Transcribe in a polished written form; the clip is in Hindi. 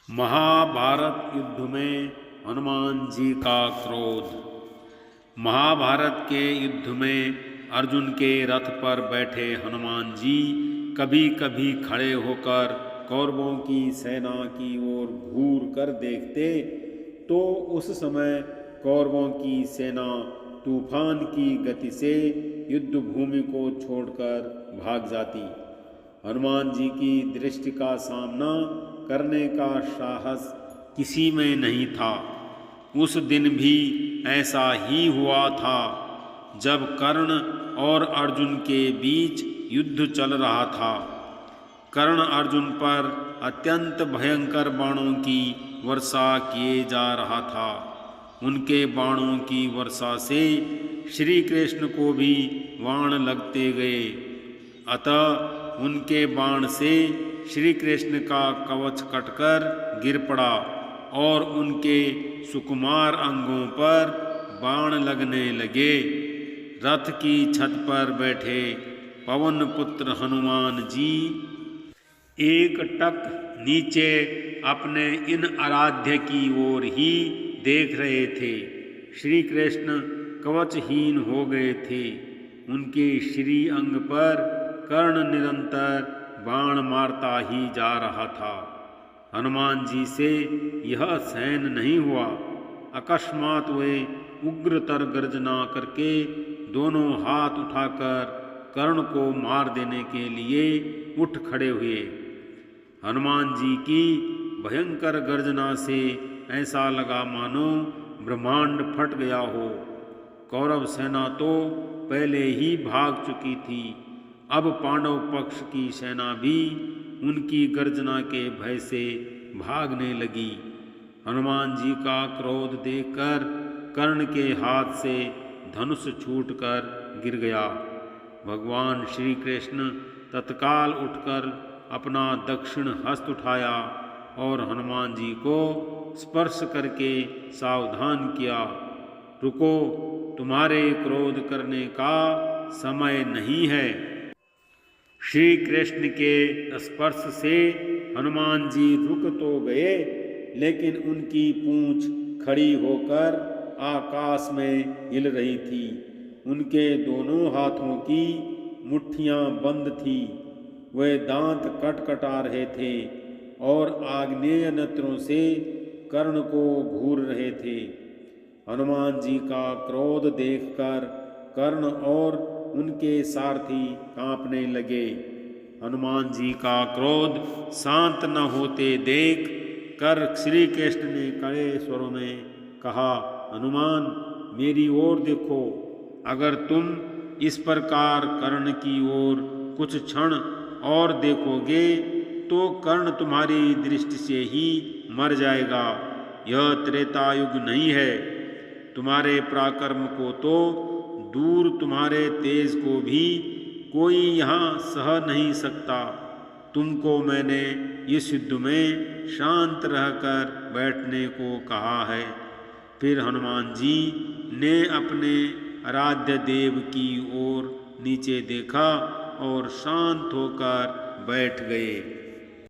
महाभारत युद्ध में हनुमान जी का क्रोध। महाभारत के युद्ध में अर्जुन के रथ पर बैठे हनुमान जी कभी कभी खड़े होकर कौरवों की सेना की ओर घूर कर देखते तो उस समय कौरवों की सेना तूफान की गति से युद्ध भूमि को छोड़कर भाग जाती। हनुमान जी की दृष्टि का सामना करने का साहस किसी में नहीं था। उस दिन भी ऐसा ही हुआ था जब कर्ण और अर्जुन के बीच युद्ध चल रहा था। कर्ण अर्जुन पर अत्यंत भयंकर बाणों की वर्षा किए जा रहा था। उनके बाणों की वर्षा से श्री कृष्ण को भी बाण लगते गए, अतः उनके बाण से श्री कृष्ण का कवच कटकर गिर पड़ा और उनके सुकुमार अंगों पर बाण लगने लगे। रथ की छत पर बैठे पवन पुत्र हनुमान जी एक टक नीचे अपने इन आराध्य की ओर ही देख रहे थे। श्री कृष्ण कवचहीन हो गए थे। उनके श्री अंग पर कर्ण निरंतर बाण मारता ही जा रहा था। हनुमान जी से यह सहन नहीं हुआ। अकस्मात वे उग्रतर गर्जना करके दोनों हाथ उठाकर कर्ण को मार देने के लिए उठ खड़े हुए। हनुमान जी की भयंकर गर्जना से ऐसा लगा मानो ब्रह्मांड फट गया हो। कौरव सेना तो पहले ही भाग चुकी थी, अब पांडव पक्ष की सेना भी उनकी गर्जना के भय से भागने लगी। हनुमान जी का क्रोध देखकर कर्ण के हाथ से धनुष छूटकर गिर गया। भगवान श्री कृष्ण तत्काल उठकर अपना दक्षिण हस्त उठाया और हनुमान जी को स्पर्श करके सावधान किया। रुको, तुम्हारे क्रोध करने का समय नहीं है। श्री कृष्ण के स्पर्श से हनुमान जी रुक तो गए, लेकिन उनकी पूंछ खड़ी होकर आकाश में हिल रही थी। उनके दोनों हाथों की मुट्ठियां बंद थी। वे दांत कटकटा रहे थे और आग्नेय नेत्रों से कर्ण को घूर रहे थे। हनुमान जी का क्रोध देखकर कर्ण और उनके सारथी कांपने लगे। हनुमान जी का क्रोध शांत न होते देख कर श्री कृष्ण ने कड़े स्वरों में कहा, हनुमान, मेरी ओर देखो। अगर तुम इस प्रकार कर्ण की ओर कुछ क्षण और देखोगे तो कर्ण तुम्हारी दृष्टि से ही मर जाएगा। यह त्रेता युग नहीं है। तुम्हारे पराक्रम को तो दूर, तुम्हारे तेज को भी कोई यहाँ सह नहीं सकता। तुमको मैंने इस युद्ध में शांत रहकर बैठने को कहा है। फिर हनुमान जी ने अपने आराध्य देव की ओर नीचे देखा और शांत होकर बैठ गए।